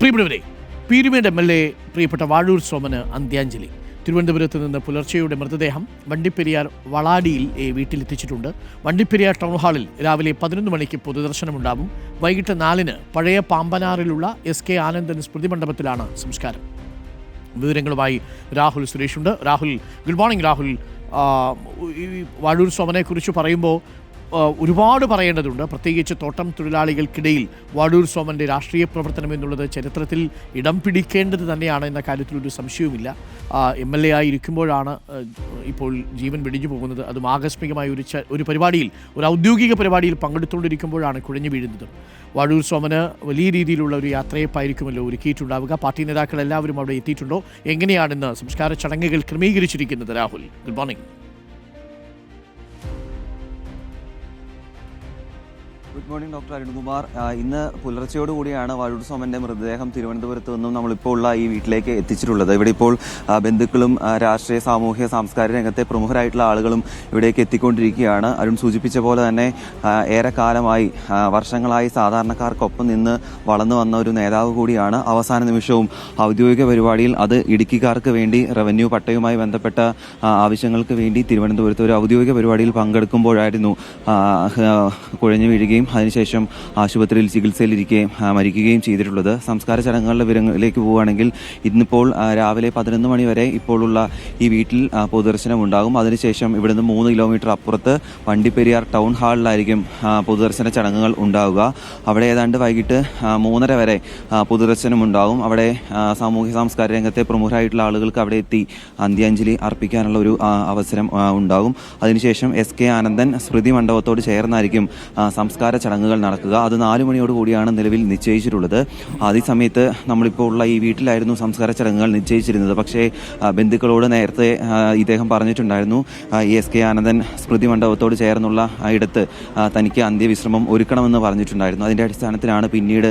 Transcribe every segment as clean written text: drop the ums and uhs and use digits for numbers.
പ്രിയപ്പെട്ടവരെ, പീരുമേട് MLA പ്രിയപ്പെട്ട വാഴൂർ സോമന് അന്ത്യാഞ്ജലി. തിരുവനന്തപുരത്ത് നിന്ന് പുലർച്ചെയുടെ മൃതദേഹം വണ്ടിപ്പെരിയാർ വളാടിയിൽ വീട്ടിലെത്തിച്ചിട്ടുണ്ട്. വണ്ടിപ്പെരിയാർ ടൗൺ ഹാളിൽ രാവിലെ 11 മണിക്ക് പൊതുദർശനമുണ്ടാകും. വൈകിട്ട് 4-ന് പഴയ പാമ്പനാറിലുള്ള SK ആനന്ദൻ സ്മൃതി മണ്ഡപത്തിലാണ് സംസ്കാരം. വിവരങ്ങളുമായി രാഹുൽ സുരേഷുണ്ട്. Rahul, good morning. രാഹുൽ, വാഴൂർ സോമനെക്കുറിച്ച് പറയുമ്പോൾ ഒരുപാട് പറയേണ്ടതുണ്ട്. പ്രത്യേകിച്ച് തോട്ടം തൊഴിലാളികൾക്കിടയിൽ വാഴൂർ സോമൻ്റെ രാഷ്ട്രീയ പ്രവർത്തനം എന്നുള്ളത് ചരിത്രത്തിൽ ഇടം പിടിക്കേണ്ടത് തന്നെയാണ് എന്ന കാര്യത്തിൽ ഒരു സംശയവുമില്ല. MLA ആയിരിക്കുമ്പോഴാണ് ഇപ്പോൾ ജീവൻ വെടിഞ്ഞു പോകുന്നത്. അതും ആകസ്മികമായ ഒരു പരിപാടിയിൽ, ഒരു ഔദ്യോഗിക പരിപാടിയിൽ പങ്കെടുത്തുകൊണ്ടിരിക്കുമ്പോഴാണ് കുഴഞ്ഞു വീഴുന്നത്. വാഴൂർ സോമന് വലിയ രീതിയിലുള്ള ഒരു യാത്രയപ്പായിരിക്കുമല്ലോ ഒരുക്കിയിട്ടുണ്ടാവുക. പാർട്ടി നേതാക്കൾ എല്ലാവരും അവിടെ എത്തിയിട്ടുണ്ടോ? എങ്ങനെയാണെന്ന് സംസ്കാര ചടങ്ങുകൾ ക്രമീകരിച്ചിരിക്കുന്നത്? Rahul, good morning. Good morning doctor Arunkumar. ഇന്ന് പുലർച്ചയോടുകൂടിയാണ് വാഴൂർ സോമന്റെ മൃതദേഹം തിരുവനന്തപുരത്ത് നിന്നും നമ്മളിപ്പോൾ ഉള്ള ഈ വീട്ടിലേക്ക് എത്തിച്ചിട്ടുള്ളത്. ഇവിടെ ഇപ്പോൾ ബന്ധുക്കളും രാഷ്ട്രീയ, സാമൂഹ്യ, സാംസ്കാരിക രംഗത്തെ പ്രമുഖരായിട്ടുള്ള ആളുകളും ഇവിടേക്ക് എത്തിക്കൊണ്ടിരിക്കുകയാണ്. അരുൺ സൂചിപ്പിച്ച പോലെ തന്നെ ഏറെക്കാലമായി, വർഷങ്ങളായി സാധാരണക്കാർക്കൊപ്പം നിന്ന് വളർന്നു വന്ന ഒരു നേതാവ് കൂടിയാണ്. അവസാന നിമിഷവും ഔദ്യോഗിക പരിപാടിയിൽ, അത് ഇടുക്കിക്കാർക്ക് വേണ്ടി റവന്യൂ പട്ടയുമായി ബന്ധപ്പെട്ട ആവശ്യങ്ങൾക്ക് വേണ്ടി തിരുവനന്തപുരത്ത് ഒരു ഔദ്യോഗിക പരിപാടിയിൽ പങ്കെടുക്കുമ്പോഴായിരുന്നു കുഴഞ്ഞു വീഴുകയും അതിനുശേഷം ആശുപത്രിയിൽ ചികിത്സയിലിരിക്കെ മരിക്കുകയും ചെയ്തിട്ടുള്ളത്. സംസ്കാര ചടങ്ങുകളുടെ വിവരങ്ങളിലേക്ക് പോവുകയാണെങ്കിൽ, ഇന്നിപ്പോൾ രാവിലെ 11 മണി വരെ ഇപ്പോഴുള്ള ഈ വീട്ടിൽ പൊതുദർശനം ഉണ്ടാകും. അതിനുശേഷം ഇവിടുന്ന് 3 കിലോമീറ്റർ അപ്പുറത്ത് വണ്ടിപ്പെരിയാർ ടൗൺ ഹാളിലായിരിക്കും പൊതുദർശന ചടങ്ങുകൾ ഉണ്ടാവുക. അവിടെ ഏതാണ്ട് വൈകിട്ട് 3:30 വരെ പൊതുദർശനം ഉണ്ടാകും. അവിടെ സാമൂഹ്യ സാംസ്കാരിക രംഗത്തെ പ്രമുഖരായിട്ടുള്ള ആളുകൾക്ക് അവിടെ എത്തി അന്ത്യാഞ്ജലി അർപ്പിക്കാനുള്ള ഒരു അവസരം ഉണ്ടാകും. അതിനുശേഷം SK ആനന്ദൻ സ്മൃതി മണ്ഡപത്തോട് ചേർന്നായിരിക്കും സംസ്കാര ചടങ്ങുകൾ നടക്കുക. അത് 4 മണിയോടുകൂടിയാണ് നിലവിൽ നിശ്ചയിച്ചിട്ടുള്ളത്. അതേ സമയത്ത് നമ്മളിപ്പോൾ ഉള്ള ഈ വീട്ടിലായിരുന്നു സംസ്കാര ചടങ്ങുകൾ നിശ്ചയിച്ചിരുന്നത്. പക്ഷേ ബന്ധുക്കളോട് നേരത്തെ ഇദ്ദേഹം പറഞ്ഞിട്ടുണ്ടായിരുന്നു, ഈ SK ആനന്ദൻ സ്മൃതി മണ്ഡപത്തോട് ചേർന്നുള്ള ഇടത്ത് തനിക്ക് അന്ത്യവിശ്രമം ഒരുക്കണമെന്ന് പറഞ്ഞിട്ടുണ്ടായിരുന്നു. അതിൻ്റെ അടിസ്ഥാനത്തിലാണ് പിന്നീട്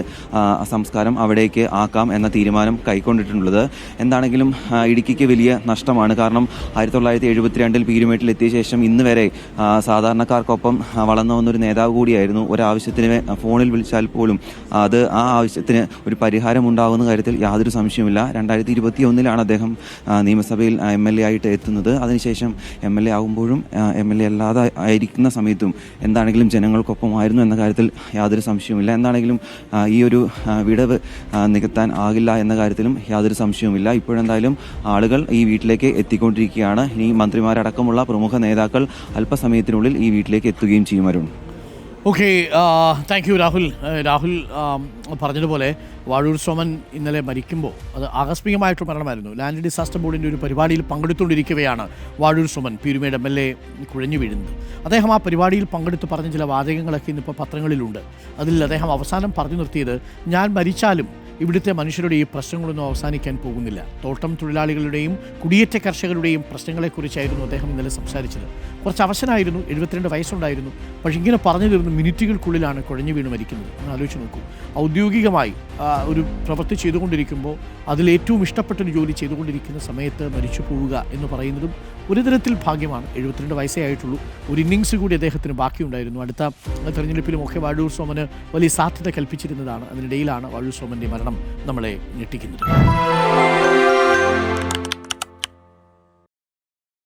സംസ്കാരം അവിടേക്ക് ആക്കാം എന്ന തീരുമാനം കൈക്കൊണ്ടിട്ടുള്ളത്. എന്താണെങ്കിലും ഇടുക്കിക്ക് വലിയ നഷ്ടമാണ്. കാരണം 1972 പീരുമേട്ടിൽ എത്തിയ ശേഷം ഇന്ന് വരെ സാധാരണക്കാർക്കൊപ്പം വളർന്നു വന്നൊരു നേതാവ് കൂടിയായിരുന്നു. ഒരാവശ്യത്തിന് ഫോണിൽ വിളിച്ചാൽ പോലും അത് ആ ആവശ്യത്തിന് ഒരു പരിഹാരം ഉണ്ടാകുന്ന കാര്യത്തിൽ യാതൊരു സംശയവുമില്ല. 2021 അദ്ദേഹം നിയമസഭയിൽ MLA ആയിട്ട് എത്തുന്നത്. അതിനുശേഷം MLA ആകുമ്പോഴും MLA അല്ലാതെ ആയിരിക്കുന്ന സമയത്തും എന്താണെങ്കിലും ജനങ്ങൾക്കൊപ്പമായിരുന്നു എന്ന കാര്യത്തിൽ യാതൊരു സംശയവുമില്ല. എന്താണെങ്കിലും ഈ ഒരു വിടവ് നികത്താൻ ആകില്ല എന്ന കാര്യത്തിലും യാതൊരു സംശയവുമില്ല. ഇപ്പോഴെന്തായാലും ആളുകൾ ഈ വീട്ടിലേക്ക് എത്തിക്കൊണ്ടിരിക്കുകയാണ്. ഇനി മന്ത്രിമാരടക്കമുള്ള പ്രമുഖ നേതാക്കൾ അല്പസമയത്തിനുള്ളിൽ ഈ വീട്ടിലേക്ക് എത്തുകയും ചെയ്യും. Arun, okay, thank you Rahul. Rahul പറഞ്ഞതുപോലെ വാഴൂർ സോമൻ ഇന്നലെ മരിക്കുമ്പോൾ അത് ആകസ്മികമായിട്ട് മരണമായിരുന്നു. ലാൻഡ് ഡിസാസ്റ്റർ ബോർഡിൻ്റെ ഒരു പരിപാടിയിൽ പങ്കെടുത്തുകൊണ്ടിരിക്കവെയാണ് വാഴൂർ സോമൻ പീരുമേട് MLA കുഴഞ്ഞു വീഴുന്നത്. അദ്ദേഹം ആ പരിപാടിയിൽ പങ്കെടുത്ത് പറഞ്ഞ ചില വാചകങ്ങളൊക്കെ ഇന്നിപ്പോൾ പത്രങ്ങളിലുണ്ട്. അതിൽ അദ്ദേഹം അവസാനം പറഞ്ഞു നിർത്തിയത്, ഞാൻ മരിച്ചാലും ഇവിടുത്തെ മനുഷ്യരുടെ ഈ പ്രശ്നങ്ങളൊന്നും അവസാനിക്കാൻ പോകുന്നില്ല. തോട്ടം തൊഴിലാളികളുടെയും കുടിയേറ്റ കർഷകരുടെയും പ്രശ്നങ്ങളെക്കുറിച്ചായിരുന്നു അദ്ദേഹം ഇന്നലെ സംസാരിച്ചത്. കുറച്ച് അവശനായിരുന്നു, 72 വയസ്സുണ്ടായിരുന്നു. പക്ഷേ ഇങ്ങനെ പറഞ്ഞു തീർന്ന് മിനിറ്റുകൾക്കുള്ളിലാണ് കുഴഞ്ഞു വീണ് മരിക്കുന്നത്. ഒന്ന് ആലോചിച്ച് നോക്കൂ. ഔദ്യോഗികമായി ഒരു പ്രവൃത്തി ചെയ്തുകൊണ്ടിരിക്കുമ്പോൾ അതിലേറ്റവും ഇഷ്ടപ്പെട്ടൊരു ജോലി ചെയ്തുകൊണ്ടിരിക്കുന്ന സമയത്ത് മരിച്ചു പോവുക എന്ന് പറയുന്നതും ഒരു തരത്തിൽ ഭാഗ്യമാണ്. 72 വയസ്സേ ആയിട്ടുള്ളൂ. ഒരു ഇന്നിങ്സ് കൂടി അദ്ദേഹത്തിന് ബാക്കിയുണ്ടായിരുന്നു. അടുത്ത തെരഞ്ഞെടുപ്പിലുമൊക്കെ വാഴൂർ സോമന് വലിയ സാധ്യത കൽപ്പിച്ചിരുന്നതാണ്. അതിനിടയിലാണ് വാഴൂർ സോമൻ്റെ മരണം നമ്മളെ ഞെട്ടിക്കുന്നത്.